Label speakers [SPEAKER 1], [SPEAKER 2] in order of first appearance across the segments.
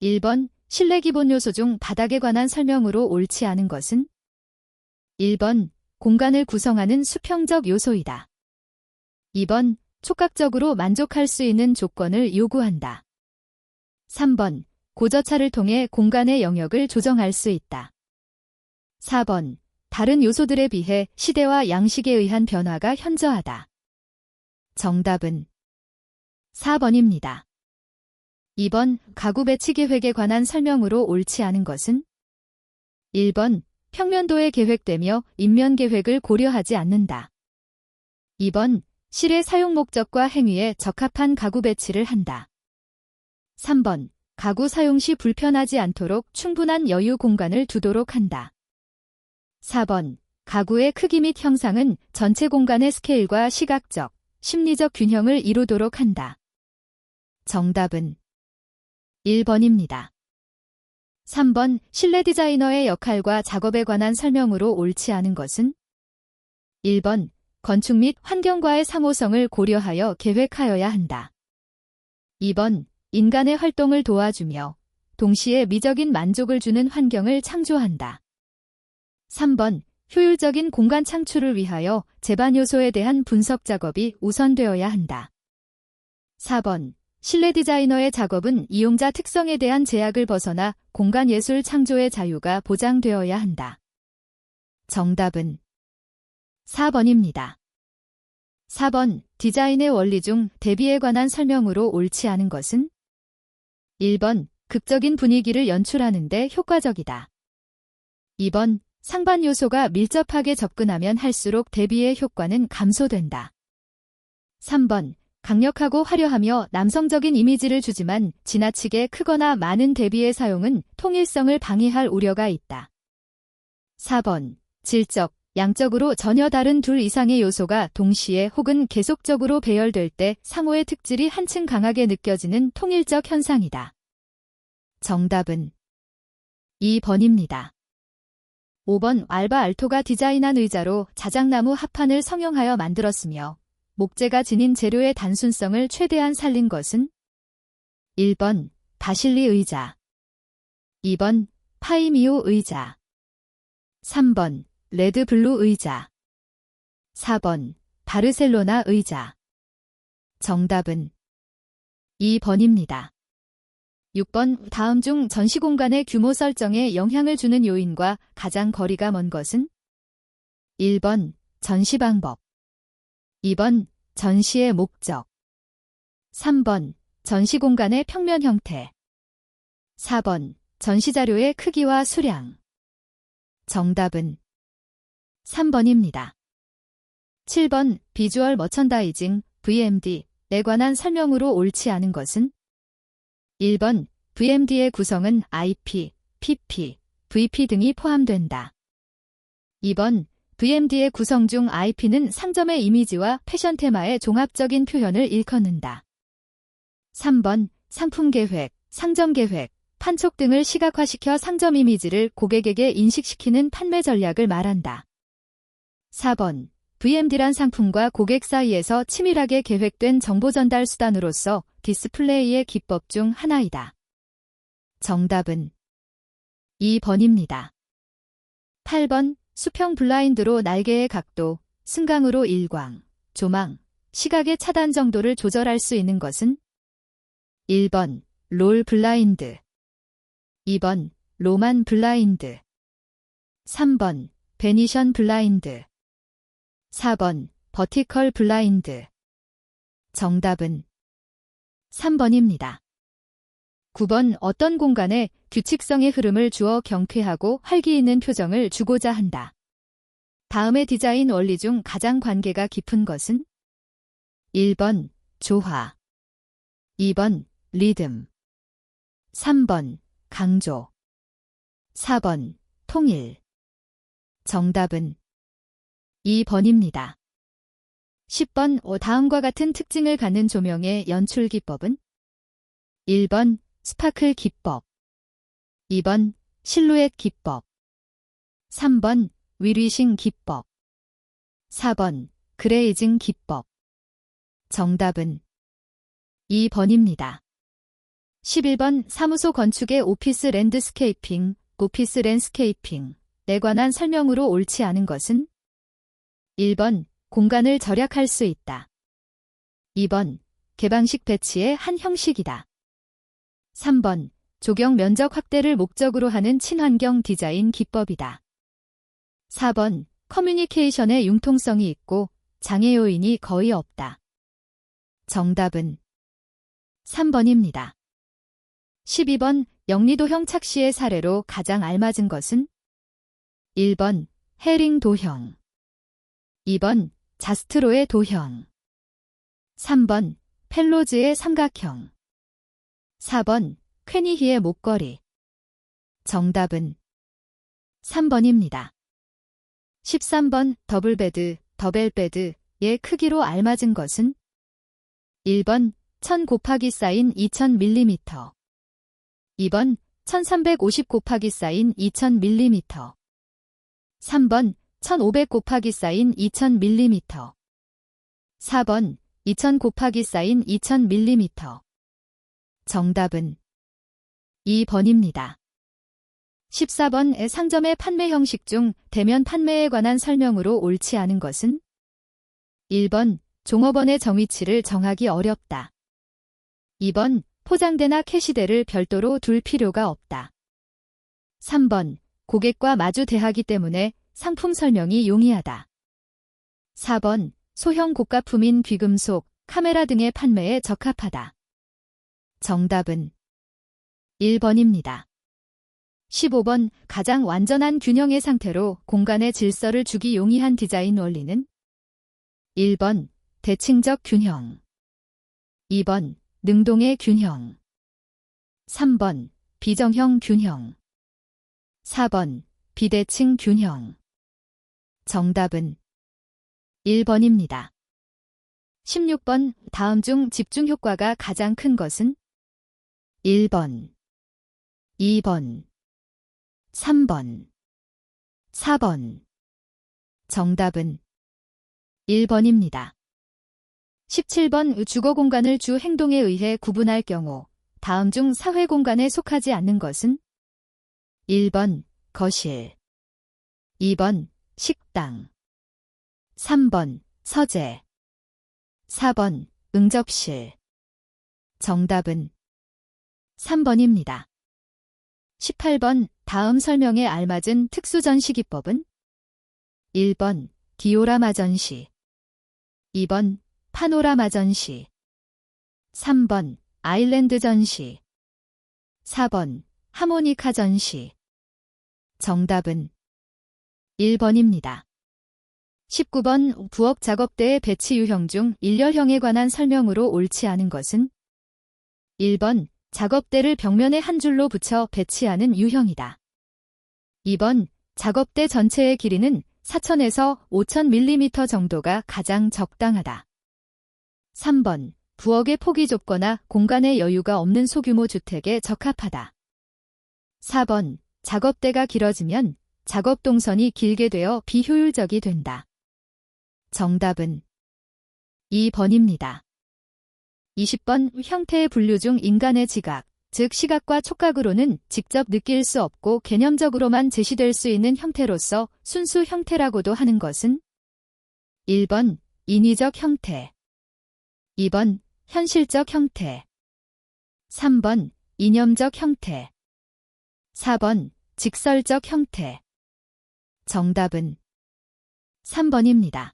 [SPEAKER 1] 1번 실내 기본 요소 중 바닥에 관한 설명으로 옳지 않은 것은 1번 공간을 구성하는 수평적 요소이다. 2번 촉각적으로 만족할 수 있는 조건을 요구한다. 3번 고저차를 통해 공간의 영역을 조정할 수 있다. 4번 다른 요소들에 비해 시대와 양식에 의한 변화가 현저하다. 정답은 4번입니다. 2번 가구 배치 계획에 관한 설명으로 옳지 않은 것은 1번 평면도에 계획되며 인면 계획을 고려하지 않는다. 2번 실의 사용 목적과 행위에 적합한 가구 배치를 한다. 3번 가구 사용 시 불편하지 않도록 충분한 여유 공간을 두도록 한다. 4번 가구의 크기 및 형상은 전체 공간의 스케일과 시각적, 심리적 균형을 이루도록 한다. 정답은 1번입니다. 3번 실내 디자이너의 역할과 작업에 관한 설명으로 옳지 않은 것은 1번 건축 및 환경과의 상호성을 고려하여 계획하여야 한다. 2번 인간의 활동을 도와주며 동시에 미적인 만족을 주는 환경을 창조한다. 3번 효율적인 공간 창출을 위하여 제반 요소에 대한 분석 작업이 우선되어야 한다. 4번 실내 디자이너의 작업은 이용자 특성에 대한 제약을 벗어나 공간 예술 창조의 자유가 보장되어야 한다. 정답은 4번입니다. 4번 디자인의 원리 중 대비에 관한 설명으로 옳지 않은 것은 1번 극적인 분위기를 연출하는 데 효과적이다. 2번 상반 요소가 밀접하게 접근하면 할수록 대비의 효과는 감소된다. 3번 강력하고 화려하며 남성적인 이미지를 주지만 지나치게 크거나 많은 대비의 사용은 통일성을 방해할 우려가 있다. 4번 질적, 양적으로 전혀 다른 둘 이상의 요소가 동시에 혹은 계속적으로 배열될 때 상호의 특질이 한층 강하게 느껴지는 통일적 현상이다. 정답은 2번입니다. 5번 알바 알토가 디자인한 의자로 자작나무 합판을 성형하여 만들었으며 목재가 지닌 재료의 단순성을 최대한 살린 것은 1번 바실리 의자, 2번 파이미오 의자, 3번 레드블루 의자, 4번 바르셀로나 의자. 정답은 2번입니다. 6번 다음 중 전시공간의 규모 설정에 영향을 주는 요인과 가장 거리가 먼 것은 1번 전시 방법, 2번 전시의 목적, 3번 전시공간의 평면 형태, 4번 전시자료의 크기와 수량. 정답은 3번입니다. 7번 비주얼 머천다이징 VMD에 관한 설명으로 옳지 않은 것은 1번 VMD의 구성은 IP, PP, VP 등이 포함된다. 2번 VMD의 구성 중 IP는 상점의 이미지와 패션 테마의 종합적인 표현을 일컫는다. 3번 상품계획, 상점계획, 판촉 등을 시각화시켜 상점 이미지를 고객에게 인식시키는 판매 전략을 말한다. 4번 VMD란 상품과 고객 사이에서 치밀하게 계획된 정보 전달 수단으로서 디스플레이의 기법 중 하나이다. 정답은 2번입니다. 8번 수평 블라인드로 날개의 각도, 승강으로 일광, 조망, 시각의 차단 정도를 조절할 수 있는 것은 1번 롤 블라인드, 2번 로만 블라인드, 3번 베니션 블라인드, 4번 버티컬 블라인드. 정답은 3번입니다. 9번 어떤 공간에 규칙성의 흐름을 주어 경쾌하고 활기 있는 표정을 주고자 한다. 다음의 디자인 원리 중 가장 관계가 깊은 것은 1번 조화, 2번 리듬, 3번 강조, 4번 통일. 정답은 2번입니다. 10번 다음과 같은 특징을 갖는 조명의 연출 기법은 1번 스파클 기법, 2번 실루엣 기법, 3번 위리싱 기법, 4번 그레이징 기법. 정답은 2번입니다. 11번 사무소 건축의 오피스 랜드스케이핑에 관한 설명으로 옳지 않은 것은 1번 공간을 절약할 수 있다. 2번 개방식 배치의 한 형식이다. 3번 조경 면적 확대를 목적으로 하는 친환경 디자인 기법이다. 4번 커뮤니케이션에 융통성이 있고 장애 요인이 거의 없다. 정답은 3번입니다. 12번 영리도형 착시의 사례로 가장 알맞은 것은 1번 헤링 도형, 2번 자스트로의 도형, 3번 펠로즈의 삼각형, 4번 퀘니히의 목걸이. 정답은 3번입니다. 13번 더블베드, 더벨베드의 크기로 알맞은 것은 1번 1000 곱하기 사인 2000mm, 2번 1350 곱하기 사인 2000mm, 3번 1500 곱하기 사인 2000mm, 4번 2000 곱하기 사인 2000mm. 정답은 2번입니다. 14번 상점의 판매 형식 중 대면 판매에 관한 설명으로 옳지 않은 것은 1번 종업원의 정위치를 정하기 어렵다. 2번 포장대나 캐시대를 별도로 둘 필요가 없다. 3번 고객과 마주 대하기 때문에 상품 설명이 용이하다. 4번 소형 고가품인 귀금속, 카메라 등의 판매에 적합하다. 정답은 1번입니다. 15번 가장 완전한 균형의 상태로 공간의 질서를 주기 용이한 디자인 원리는 1번 대칭적 균형, 2번 능동의 균형, 3번 비정형 균형, 4번 비대칭 균형. 정답은 1번입니다. 16번 다음 중 집중 효과가 가장 큰 것은 1번, 2번, 3번, 4번. 정답은 1번입니다. 17번 주거 공간을 주 행동에 의해 구분할 경우 다음 중 사회 공간에 속하지 않는 것은 1번 거실, 2번 식당, 3번 서재, 4번 응접실. 정답은 3번입니다. 18번 다음 설명에 알맞은 특수 전시 기법은 1번 디오라마 전시, 2번 파노라마 전시, 3번 아일랜드 전시, 4번 하모니카 전시. 정답은 1번입니다. 19번 부엌 작업대의 배치 유형 중 일렬형에 관한 설명으로 옳지 않은 것은 1번 작업대를 벽면에 한 줄로 붙여 배치하는 유형이다. 2번 작업대 전체의 길이는 4000에서 5000mm 정도가 가장 적당하다. 3번 부엌의 폭이 좁거나 공간의 여유가 없는 소규모 주택에 적합하다. 4번 작업대가 길어지면 작업 동선이 길게 되어 비효율적이 된다. 정답은 2번입니다. 20번 형태의 분류 중 인간의 지각, 즉 시각과 촉각으로는 직접 느낄 수 없고 개념적으로만 제시될 수 있는 형태로서 순수 형태라고도 하는 것은 1번 인위적 형태, 2번 현실적 형태, 3번 이념적 형태, 4번 직설적 형태. 정답은 3번입니다.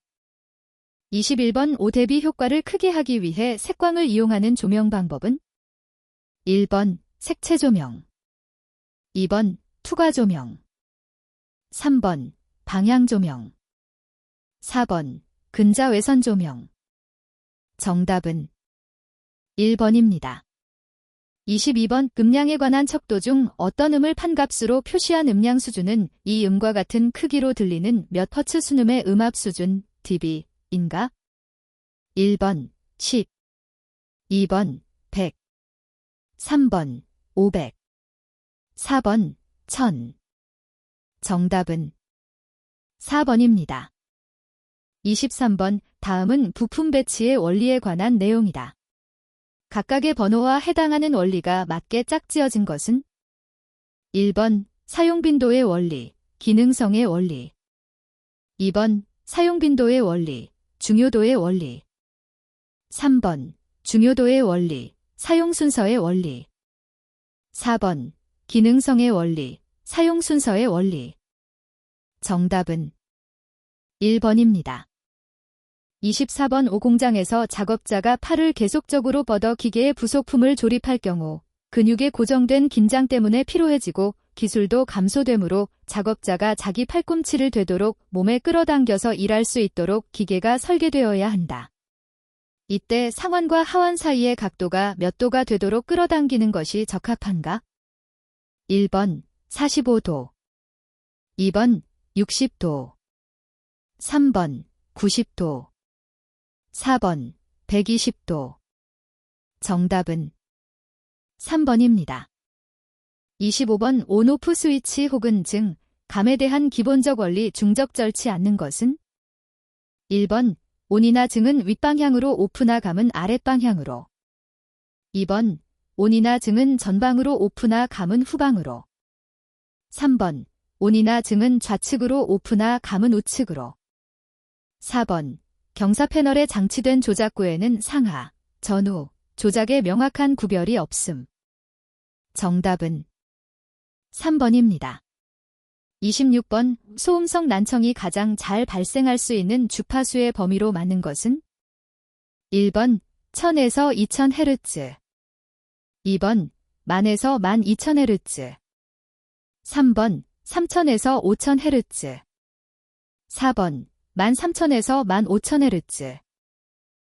[SPEAKER 1] 21번 오대비 효과를 크게 하기 위해 색광을 이용하는 조명 방법은 1번 색채 조명, 2번 투과 조명, 3번 방향 조명, 4번 근자 외선 조명. 정답은 1번입니다. 22번 음량에 관한 척도 중 어떤 음을 판값으로 표시한 음량 수준은 이 음과 같은 크기로 들리는 몇 허츠 순음의 음압 수준 dB인가? 1번 10, 2번 100, 3번 500, 4번 1000. 정답은 4번입니다. 23번 다음은 부품 배치의 원리에 관한 내용이다. 각각의 번호와 해당하는 원리가 맞게 짝지어진 것은 1번 사용 빈도의 원리, 기능성의 원리. 2번 사용 빈도의 원리, 중요도의 원리. 3번 중요도의 원리, 사용 순서의 원리. 4번 기능성의 원리, 사용 순서의 원리. 정답은 1번입니다. 24번 오공장에서 작업자가 팔을 계속적으로 뻗어 기계의 부속품을 조립할 경우 근육의 고정된 긴장 때문에 피로해지고 기술도 감소되므로 작업자가 자기 팔꿈치를 되도록 몸에 끌어당겨서 일할 수 있도록 기계가 설계되어야 한다. 이때 상완과 하완 사이의 각도가 몇 도가 되도록 끌어당기는 것이 적합한가? 1번 45도, 2번 60도, 3번 90도, 4번 120도. 정답은 3번입니다. 25번 온오프 스위치 혹은 증, 감에 대한 기본적 원리 중적 절치 않는 것은 1번 온이나 증은 윗방향으로 오프나 감은 아랫방향으로. 2번 온이나 증은 전방으로 오프나 감은 후방으로. 3번 온이나 증은 좌측으로 오프나 감은 우측으로. 4번 경사 패널에 장치된 조작구에는 상하, 전후, 조작의 명확한 구별이 없음. 정답은 3번입니다. 26번 소음성 난청이 가장 잘 발생할 수 있는 주파수의 범위로 맞는 것은 1번 1000에서 2000Hz, 2번 10,000에서 12,000Hz, 3번 3000에서 5000Hz, 4번 13,000에서 15,000Hz.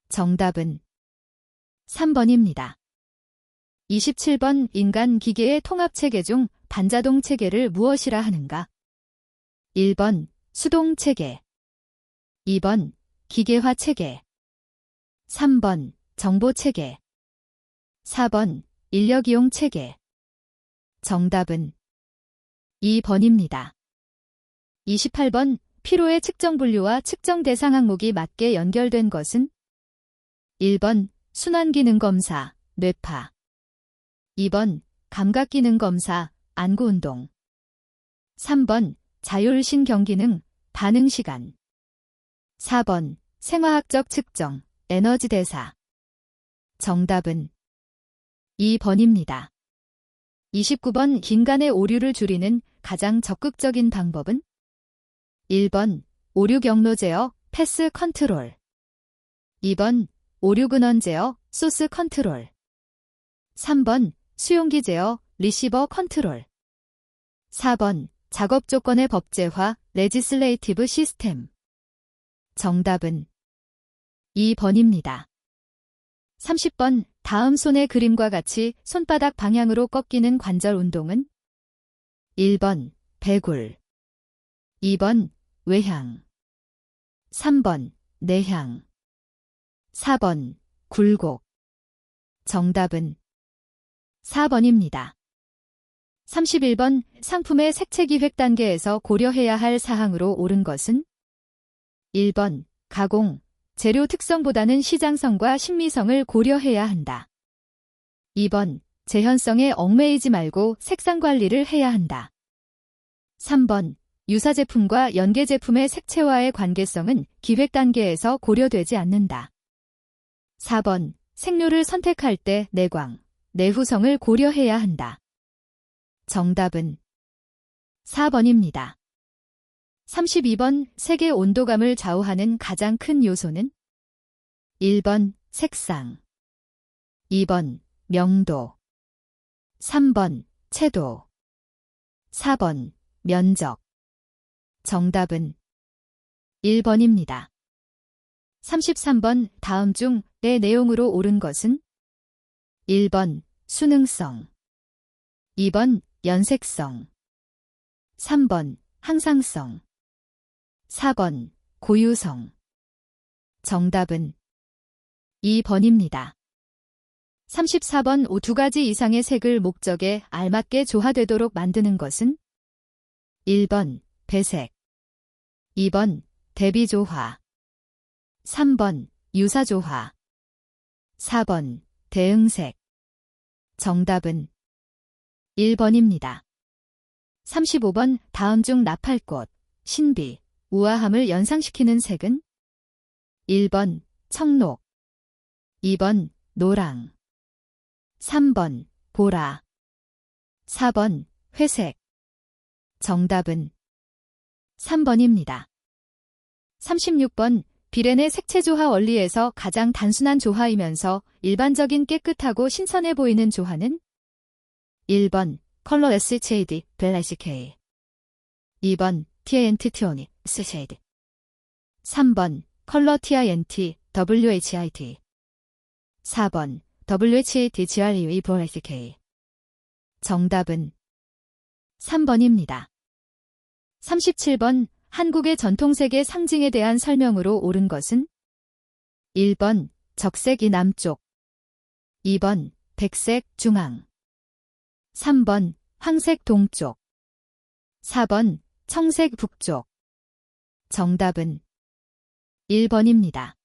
[SPEAKER 1] 정답은 3번입니다. 27번 인간 기계의 통합체계 중 반자동 체계를 무엇이라 하는가? 1번 수동 체계, 2번 기계화 체계, 3번 정보 체계, 4번 인력 이용 체계. 정답은 2번입니다. 28번 피로의 측정 분류와 측정 대상 항목이 맞게 연결된 것은 1번 순환기능 검사, 뇌파, 2번 감각기능 검사, 안구운동, 3번 자율신경기능, 반응시간, 4번 생화학적 측정, 에너지 대사. 정답은 2번입니다. 29번 인간의 오류를 줄이는 가장 적극적인 방법은 1번 오류 경로 제어, 패스 컨트롤, 2번 오류 근원 제어, 소스 컨트롤, 3번 수용기 제어, 리시버 컨트롤, 4번 작업 조건의 법제화, 레지슬레이티브 시스템. 정답은 2번입니다. 30번 다음 손의 그림과 같이 손바닥 방향으로 꺾이는 관절 운동은 1번 배굴, 2번 외향, 3번 내향, 4번 굴곡. 정답은 4번입니다. 31번 상품의 색채기획 단계에서 고려해야 할 사항으로 옳은 것은 1번 가공, 재료 특성보다는 시장성과 신미성을 고려해야 한다. 2번 재현성에 얽매이지 말고 색상 관리를 해야 한다. 3번 유사 제품과 연계 제품의 색채와의 관계성은 기획 단계에서 고려되지 않는다. 4번 색료를 선택할 때 내광, 내후성을 고려해야 한다. 정답은 4번입니다. 32번 색의 온도감을 좌우하는 가장 큰 요소는 1번 색상, 2번 명도, 3번 채도, 4번 면적. 정답은 1번입니다. 33번 다음 중 의 내용으로 옳은 것은 1번 수능성, 2번 연색성, 3번 항상성, 4번 고유성. 정답은 2번입니다. 34번 두 가지 이상의 색을 목적에 알맞게 조화되도록 만드는 것은 1번 배색, 2번 대비조화, 3번 유사조화, 4번 대응색. 정답은 1번입니다. 35번 다음 중 나팔꽃, 신비, 우아함을 연상시키는 색은? 1번 청록, 2번 노랑, 3번 보라, 4번 회색. 정답은 3번입니다. 36번 비렌의 색채 조화 원리에서 가장 단순한 조화이면서 일반적인 깨끗하고 신선해 보이는 조화는? 1번 컬러 SHAD 벨라시케이, 2번 TANT 티오닉 SHAD, 3번 컬러 TINT WHIT, 4번 WHAT GREV 벨라시케이. 정답은 3번입니다. 37번 한국의 전통색의 상징에 대한 설명으로 옳은 것은? 1번 적색이 남쪽, 2번 백색 중앙, 3번 황색 동쪽, 4번 청색 북쪽. 정답은 1번입니다.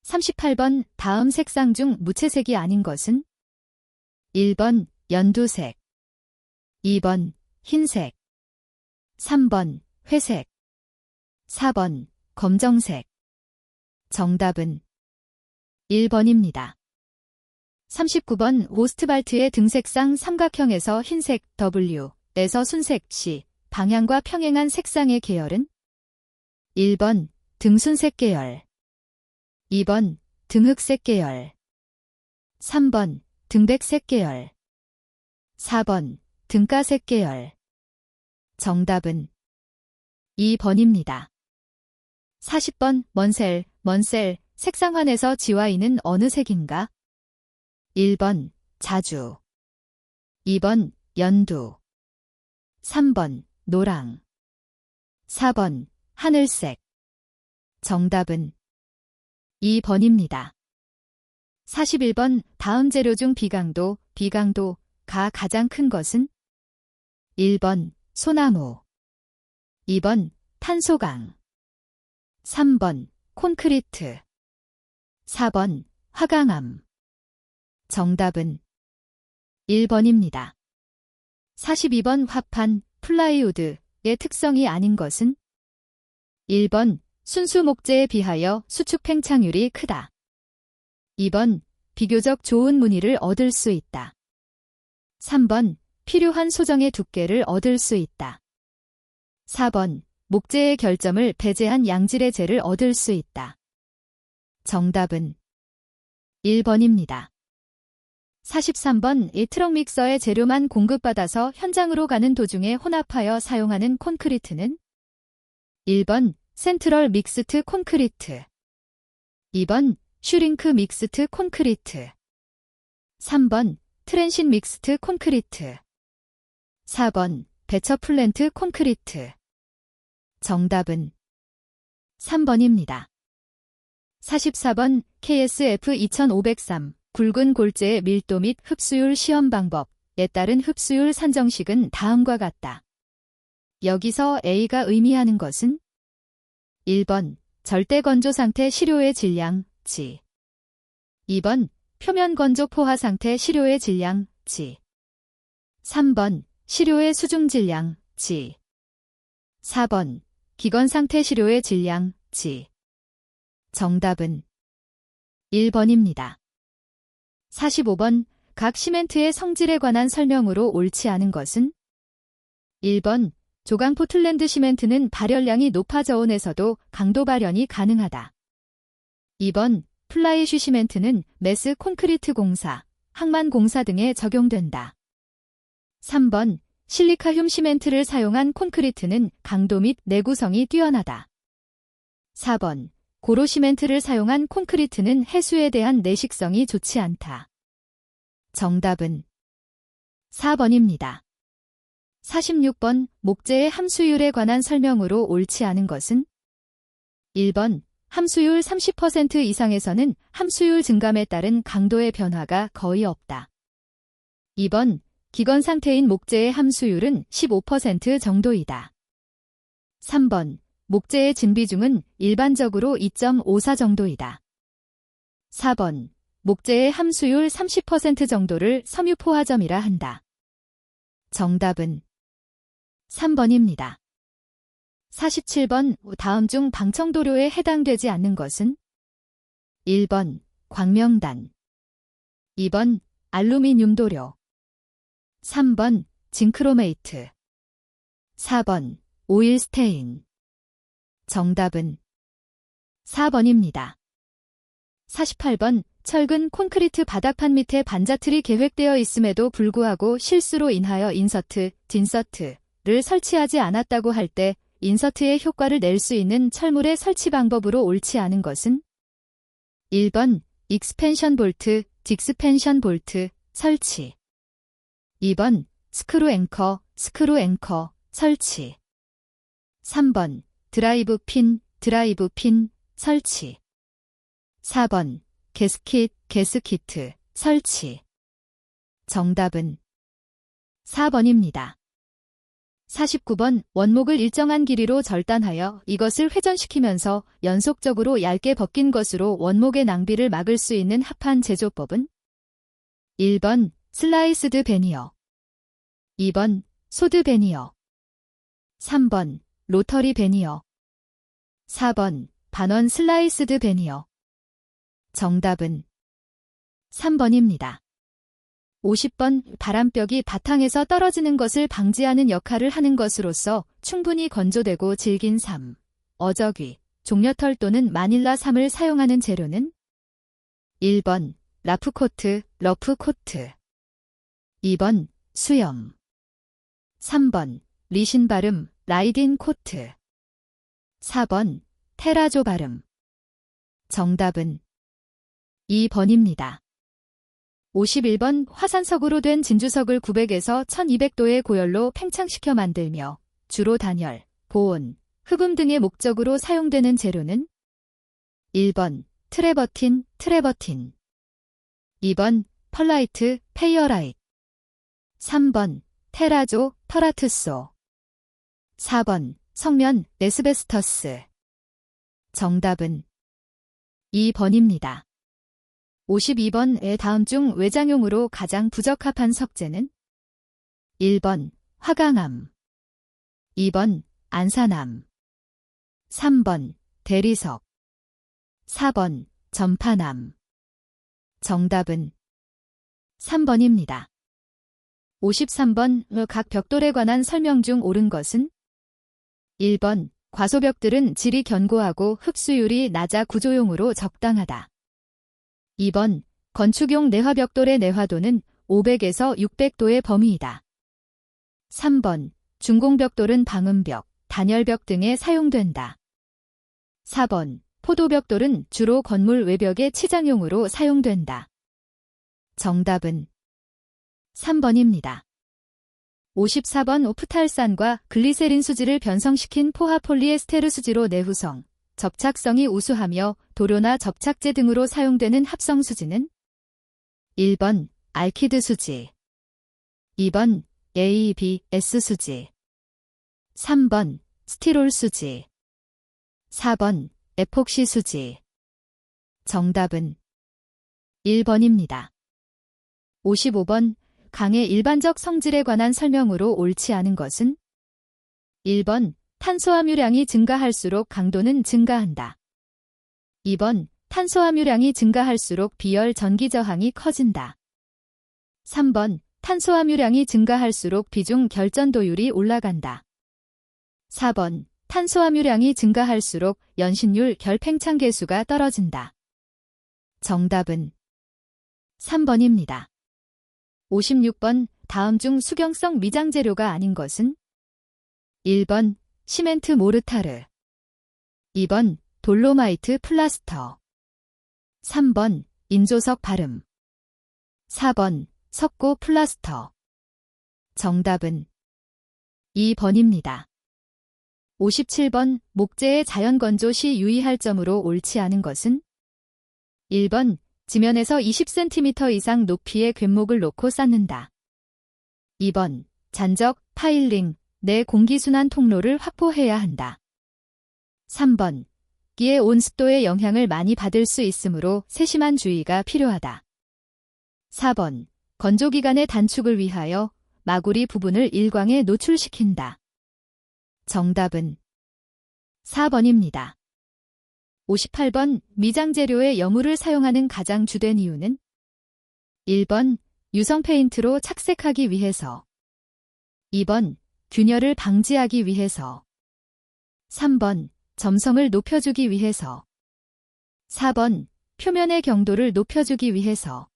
[SPEAKER 1] 38번 다음 색상 중 무채색이 아닌 것은? 1번 연두색, 2번 흰색, 3번 회색, 4번 검정색. 정답은 1번입니다. 39번 오스트발트의 등색상 삼각형에서 흰색 W에서 순색 C, 방향과 평행한 색상의 계열은? 1번 등순색 계열, 2번 등흑색 계열, 3번 등백색 계열, 4번 등가색 계열. 정답은 2번입니다. 40번 먼셀, 색상환에서 지와이는 어느 색인가? 1번 자주, 2번 연두, 3번 노랑, 4번 하늘색. 정답은 2번입니다. 41번 다음 재료 중 비강도가 가장 큰 것은? 1번 소나무, 2번 탄소강, 3번 콘크리트, 4번 화강암. 정답은 1번입니다. 42번 화판, 플라이우드의 특성이 아닌 것은? 1번 순수 목재에 비하여 수축 팽창률이 크다. 2번 비교적 좋은 무늬를 얻을 수 있다. 3번 필요한 소정의 두께를 얻을 수 있다. 4번 목재의 결점을 배제한 양질의 재를 얻을 수 있다. 정답은 1번입니다. 43번 이 트럭 믹서의 재료만 공급받아서 현장으로 가는 도중에 혼합하여 사용하는 콘크리트는? 1번 센트럴 믹스트 콘크리트, 2번 슈링크 믹스트 콘크리트, 3번 트랜신 믹스트 콘크리트, 4번 배처 플랜트 콘크리트. 정답은 3번입니다. 44번 KSF 2503 굵은 골재의 밀도 및 흡수율 시험 방법에 따른 흡수율 산정식은 다음과 같다. 여기서 A가 의미하는 것은? 1번 절대 건조 상태 시료의 질량 G, 2번 표면 건조 포화 상태 시료의 질량 G, 3번 시료의 수중 질량 G, 4번 기건 상태 시료의 질량 G. 정답은 1번입니다. 45번 각 시멘트의 성질에 관한 설명으로 옳지 않은 것은? 1번 조강 포틀랜드 시멘트는 발열량이 높아 저온에서도 강도 발현이 가능하다. 2번 플라이슈 시멘트는 메스 콘크리트 공사, 항만 공사 등에 적용된다. 3번 실리카륨 시멘트를 사용한 콘크리트는 강도 및 내구성이 뛰어나다. 4번 고로 시멘트를 사용한 콘크리트는 해수에 대한 내식성이 좋지 않다. 정답은 4번입니다. 46번 목재의 함수율에 관한 설명으로 옳지 않은 것은? 1번 함수율 30% 이상에서는 함수율 증감에 따른 강도의 변화가 거의 없다. 2번 기건 상태인 목재의 함수율은 15% 정도이다. 3번 목재의 진비중은 일반적으로 2.54 정도이다. 4번 목재의 함수율 30% 정도를 섬유 포화점이라 한다. 정답은 3번입니다. 47번 다음 중 방청도료에 해당되지 않는 것은 1번 광명단, 2번 알루미늄 도료, 3번 징크로메이트, 4번 오일 스테인. 정답은 4번입니다. 48번 철근 콘크리트 바닥판 밑에 반자틀이 계획되어 있음에도 불구하고 실수로 인하여 인서트, 딘서트를 설치하지 않았다고 할 때 인서트의 효과를 낼 수 있는 철물의 설치 방법으로 옳지 않은 것은 1번 익스펜션 볼트, 딕스펜션 볼트 설치, 2번 스크루 앵커 설치, 3번 드라이브 핀 설치, 4번 게스키트 설치. 정답은 4번입니다. 49번 원목을 일정한 길이로 절단하여 이것을 회전시키면서 연속적으로 얇게 벗긴 것으로 원목의 낭비를 막을 수 있는 합판 제조법은 1번 슬라이스드 베니어, 2번 소드 베니어, 3번 로터리 베니어, 4번 반원 슬라이스드 베니어. 정답은 3번입니다. 50번 바람벽이 바탕에서 떨어지는 것을 방지하는 역할을 하는 것으로서 충분히 건조되고 질긴 삼, 어저귀, 종려털 또는 마닐라 삼을 사용하는 재료는 1번 러프코트, 2번 수염, 3번 리신 바름, 라이딘 코트, 4번 테라조 바름. 정답은 2번입니다. 51번 화산석으로 된 진주석을 900에서 1200도의 고열로 팽창시켜 만들며 주로 단열, 보온, 흡음 등의 목적으로 사용되는 재료는 1번 트레버틴, 2번 펄라이트, 페이어라이트, 3번 테라조, 터라투소, 4번 석면, 에스베스터스. 정답은 2번입니다. 52번의 다음 중 외장용으로 가장 부적합한 석재는 1번 화강암, 2번 안산암, 3번 대리석, 4번 전파남. 정답은 3번입니다. 53번 각 벽돌에 관한 설명 중 옳은 것은 1번 과소벽들은 질이 견고하고 흡수율이 낮아 구조용으로 적당하다. 2번 건축용 내화벽돌의 내화도는 500에서 600도의 범위이다. 3번 중공벽돌은 방음벽, 단열벽 등에 사용된다. 4번 포도벽돌은 주로 건물 외벽의 치장용으로 사용된다. 정답은 3번입니다. 54번 오프탈산과 글리세린 수지를 변성시킨 포화폴리에스테르 수지로 내후성, 접착성이 우수하며 도료나 접착제 등으로 사용되는 합성 수지는 1번 알키드 수지, 2번 ABS 수지, 3번 스티롤 수지, 4번 에폭시 수지. 정답은 1번입니다. 55번 강의 일반적 성질에 관한 설명으로 옳지 않은 것은 1번 탄소함유량이 증가할수록 강도는 증가한다. 2번 탄소함유량이 증가할수록 비열 전기 저항이 커진다. 3번 탄소함유량이 증가할수록 비중 결전도율이 올라간다. 4번 탄소함유량이 증가할수록 연신율 결팽창 계수가 떨어진다. 정답은 3번입니다. 56번 다음 중 수경성 미장재료가 아닌 것은 1번 시멘트 모르타르, 2번 돌로마이트 플라스터, 3번 인조석 바름, 4번 석고 플라스터. 정답은 2번입니다. 57번 목재의 자연건조 시 유의할 점으로 옳지 않은 것은 1번 지면에서 20cm 이상 높이의 괸목을 놓고 쌓는다. 2번 잔적, 파일링, 내 공기순환 통로를 확보해야 한다. 3번 기의 온습도의 영향을 많이 받을 수 있으므로 세심한 주의가 필요하다. 4번. 건조기간의 단축을 위하여 마구리 부분을 일광에 노출시킨다. 정답은 4번입니다. 58번. 미장재료의 여물을 사용하는 가장 주된 이유는 1번. 유성 페인트로 착색하기 위해서 2번. 균열을 방지하기 위해서 3번. 점성을 높여주기 위해서 4번. 표면의 경도를 높여주기 위해서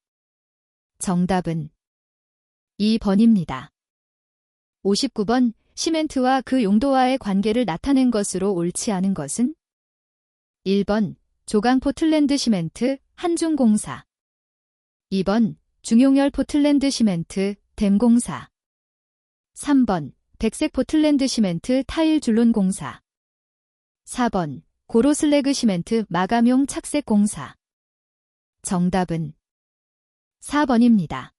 [SPEAKER 1] 정답은 2번입니다. 59번. 시멘트와 그 용도와의 관계를 나타낸 것으로 옳지 않은 것은 1번. 조강 포틀랜드 시멘트, 한중공사 2번. 중용열 포틀랜드 시멘트, 댐공사 3번. 백색 포틀랜드 시멘트 타일 줄론공사 4번. 고로 슬래그 시멘트 마감용 착색공사 정답은 4번입니다.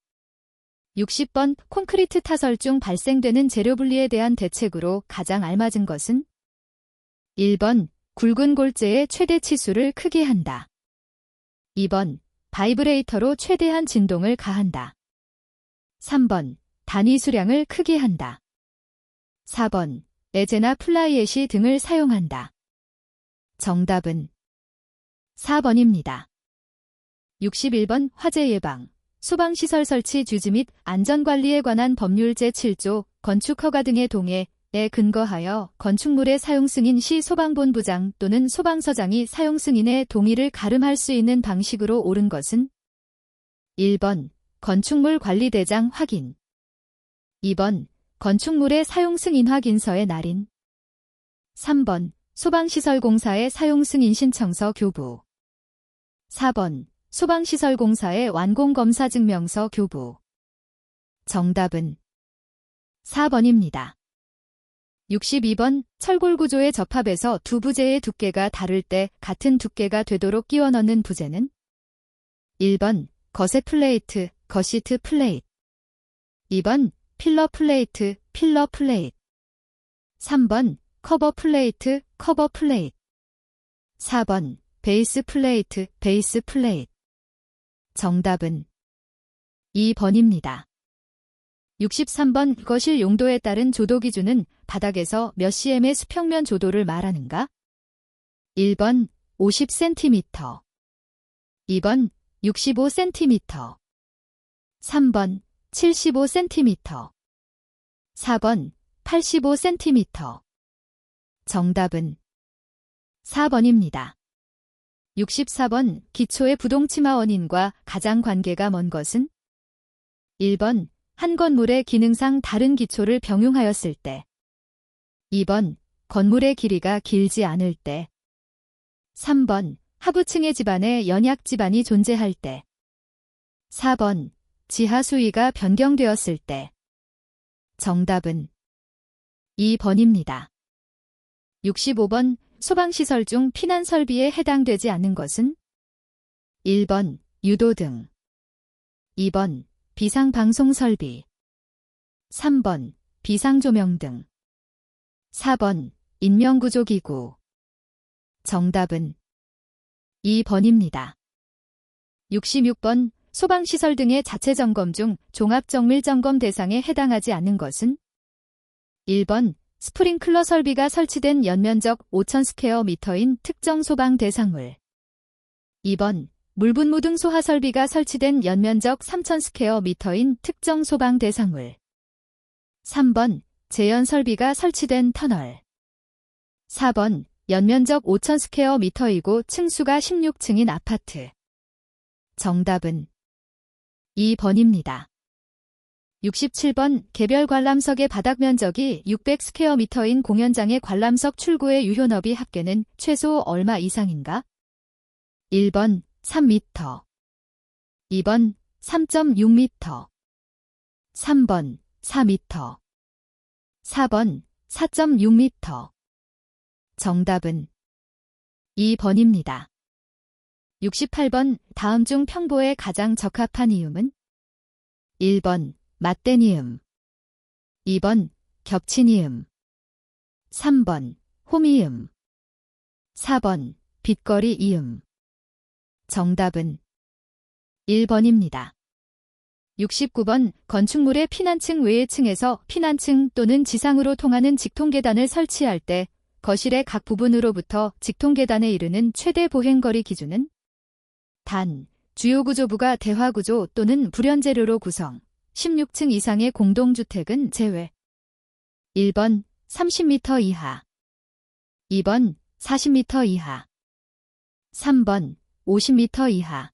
[SPEAKER 1] 60번. 콘크리트 타설 중 발생되는 재료 분리에 대한 대책으로 가장 알맞은 것은 1번. 굵은 골재의 최대 치수를 크게 한다. 2번. 바이브레이터로 최대한 진동을 가한다. 3번. 단위 수량을 크게 한다. 4번. 에제나 플라이애시 등을 사용한다. 정답은 4번입니다. 61번. 화재 예방, 소방시설 설치 주지 및 안전관리에 관한 법률 제7조 건축허가 등의 동의에 근거하여 건축물의 사용 승인 시 소방본부장 또는 소방서장이 사용 승인의 동의를 가름할 수 있는 방식으로 옳은 것은 1번. 건축물 관리대장 확인 2번. 건축물의 사용 승인 확인서의 날인 3번. 소방시설공사의 사용 승인 신청서 교부 4번. 소방시설공사의 완공검사 증명서 교부 정답은 4번입니다. 62번. 철골 구조의 접합에서 두 부재의 두께가 다를 때 같은 두께가 되도록 끼워 넣는 부재는 1번. 거세 플레이트, 거시트 플레이트 2번. 필러 플레이트, 필러 플레이트 3번. 커버 플레이트, 커버 플레이트 4번. 베이스 플레이트, 베이스 플레이트 정답은 2번입니다. 63번. 거실 용도에 따른 조도 기준은 바닥에서 몇 cm의 수평면 조도를 말하는가? 1번. 50cm 2번. 65cm 3번. 75cm 4번. 85cm 정답은 4번입니다. 64번. 기초의 부동치마 원인과 가장 관계가 먼 것은 1번. 한 건물의 기능상 다른 기초를 병용하였을 때 2번. 건물의 길이가 길지 않을 때 3번. 하부층의 집안에 연약 집안이 존재할 때 4번. 지하 수위가 변경되었을 때 정답은 2번입니다. 65번. 소방시설 중 피난 설비에 해당되지 않는 것은 1번. 유도등 2번. 비상방송 설비 3번. 비상조명등 4번. 인명구조기구 정답은 2번입니다. 66번. 소방시설 등의 자체 점검 중 종합정밀점검 대상에 해당하지 않는 것은 1번. 스프링클러 설비가 설치된 연면적 5,000스퀘어미터인 특정 소방 대상물 2번. 물분무 등 소하 설비가 설치된 연면적 3,000스퀘어미터인 특정 소방 대상물 3번. 제연 설비가 설치된 터널 4번. 연면적 5,000스퀘어미터이고 층수가 16층인 아파트 정답은 2번입니다. 67번. 개별 관람석의 바닥 면적이 600스퀘어미터인 공연장의 관람석 출구의 유효너비 합계는 최소 얼마 이상인가? 1번. 3m 2번. 3.6m 3번. 4m 4번. 4.6m 정답은 2번입니다. 68번. 다음 중 평보에 가장 적합한 이음은 1번. 맞댄 이음 2번. 겹친 이음 3번. 홈이음 4번. 빗거리 이음. 정답은 1번입니다. 69번 건축물의 피난층 외의 층에서 피난층 또는 지상으로 통하는 직통계단을 설치할 때 거실의 각 부분으로부터 직통계단에 이르는 최대 보행거리 기준은 단, 주요 구조부가 대화구조 또는 불연재료로 구성, 16층 이상의 공동주택은 제외. 1번 30m 이하, 2번 40m 이하, 3번 50m 이하,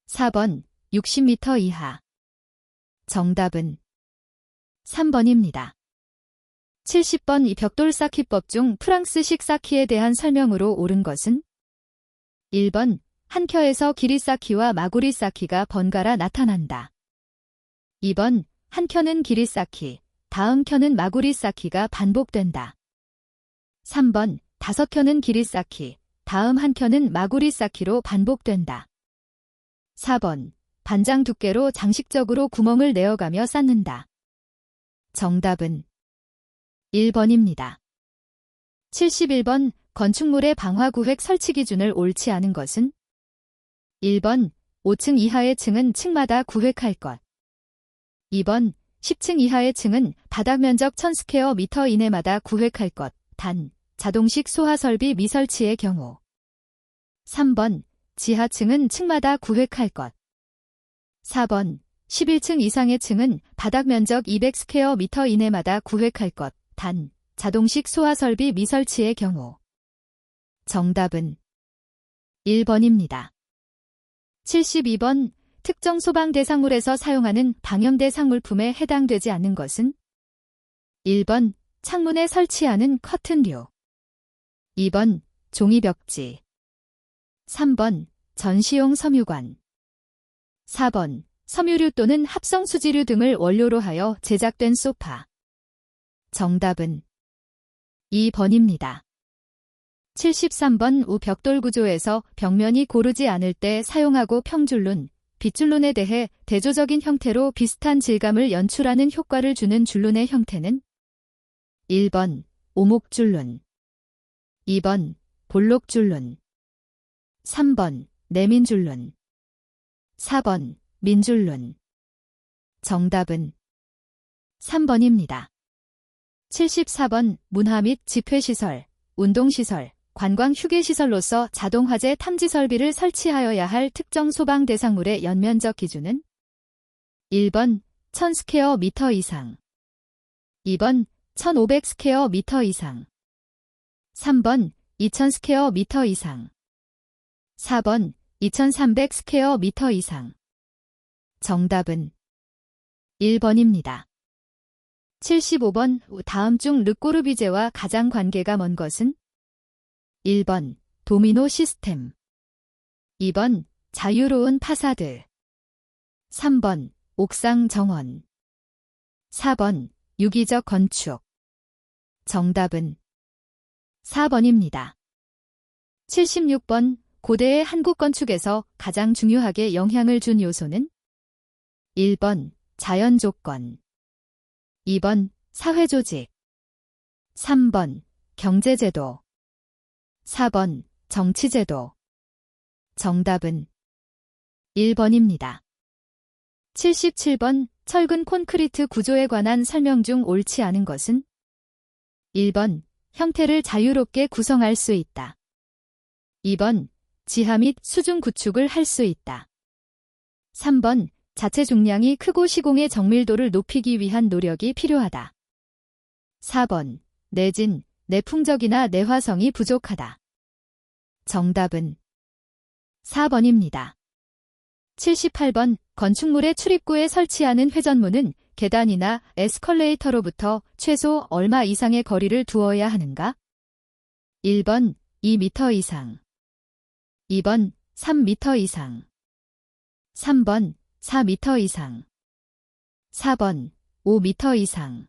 [SPEAKER 1] 4번 60m 이하. 정답은 3번입니다. 70번 이 벽돌 쌓기법 중 프랑스식 쌓기에 대한 설명으로 옳은 것은 1번 한 켜에서 길이 쌓기와 마구리 쌓기가 번갈아 나타난다. 2번 한 켜는 길이 쌓기, 다음 켜는 마구리 쌓기가 반복된다. 3번 5켜는 길이 쌓기, 다음 한 켜는 마구리 쌓기로 반복된다. 4번 반장 두께로 장식적으로 구멍을 내어가며 쌓는다. 정답은 1번입니다. 71번 건축물의 방화구획 설치 기준을 옳지 않은 것은 1번 5층 이하의 층은 층마다 구획할 것. 2번 10층 이하의 층은 바닥 면적 1000스퀘어미터 이내마다 구획할 것, 단 자동식 소화설비 미설치의 경우. 3번 지하층은 층마다 구획할 것. 4번 11층 이상의 층은 바닥 면적 200스퀘어미터 이내마다 구획할 것, 단 자동식 소화설비 미설치의 경우. 정답은 1번입니다. 72번 특정 소방 대상물에서 사용하는 방염대 상물품에 해당되지 않는 것은 1번 창문에 설치하는 커튼류, 2번 종이벽지, 3번 전시용 섬유관, 4번 섬유류 또는 합성수지류 등을 원료로 하여 제작된 소파. 정답은 2번입니다. 73번 우 벽돌 구조에서 벽면이 고르지 않을 때 사용하고 평줄눈, 빗줄눈에 대해 대조적인 형태로 비슷한 질감을 연출하는 효과를 주는 줄눈의 형태는 1번 오목줄눈, 2번 볼록줄눈, 3번 내민줄눈, 4번 민줄눈. 정답은 3번입니다. 74번 문화 및 집회시설, 운동시설, 관광휴게시설로서 자동화재 탐지설비를 설치하여야 할 특정 소방 대상물의 연면적 기준은 1번 1000스퀘어미터 이상, 2번 1500스퀘어미터 이상, 3번 2000스퀘어미터 이상, 4번 2300스퀘어미터 이상. 정답은 1번입니다. 75번 다음 중 르꼬르비제와 가장 관계가 먼 것은 1번 도미노 시스템, 2번 자유로운 파사드, 3번 옥상 정원, 4번 유기적 건축. 정답은 4번입니다. 76번 고대의 한국 건축에서 가장 중요하게 영향을 준 요소는 1번 자연 조건, 2번 사회조직, 3번 경제제도, 4번 정치제도. 정답은 1번입니다. 77번 철근 콘크리트 구조에 관한 설명 중 옳지 않은 것은 1번 형태를 자유롭게 구성할 수 있다. 2번 지하 및 수중 구축을 할 수 있다. 3번 자체 중량이 크고 시공의 정밀도를 높이기 위한 노력이 필요하다. 4번 내진, 내풍적이나 내화성이 부족하다. 정답은 4번입니다. 78번 건축물의 출입구에 설치하는 회전문은 계단이나 에스컬레이터로부터 최소 얼마 이상의 거리를 두어야 하는가? 1번 2m 이상, 2번 3m 이상, 3번 4m 이상, 4번 5m 이상.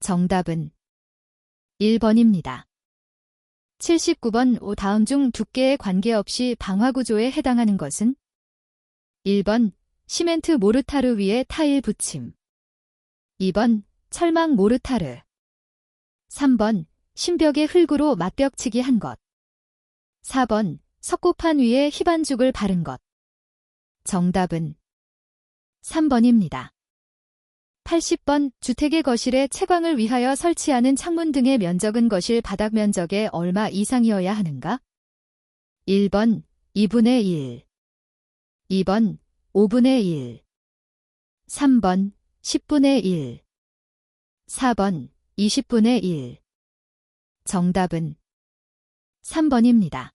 [SPEAKER 1] 정답은 1번입니다. 79번 다음 중 두께에 관계없이 방화구조에 해당하는 것은 1번 시멘트 모르타르 위에 타일 붙임, 2번 철망 모르타르, 3번 신벽에 흙으로 맞벽치기 한 것, 4번 석고판 위에 희반죽을 바른 것. 정답은 3번입니다. 80번 주택의 거실에 채광을 위하여 설치하는 창문 등의 면적은 거실 바닥 면적의 얼마 이상이어야 하는가? 1번 2분의 1, 2번 5분의 1, 3번 10분의 1, 4번 20분의 1. 정답은 3번입니다.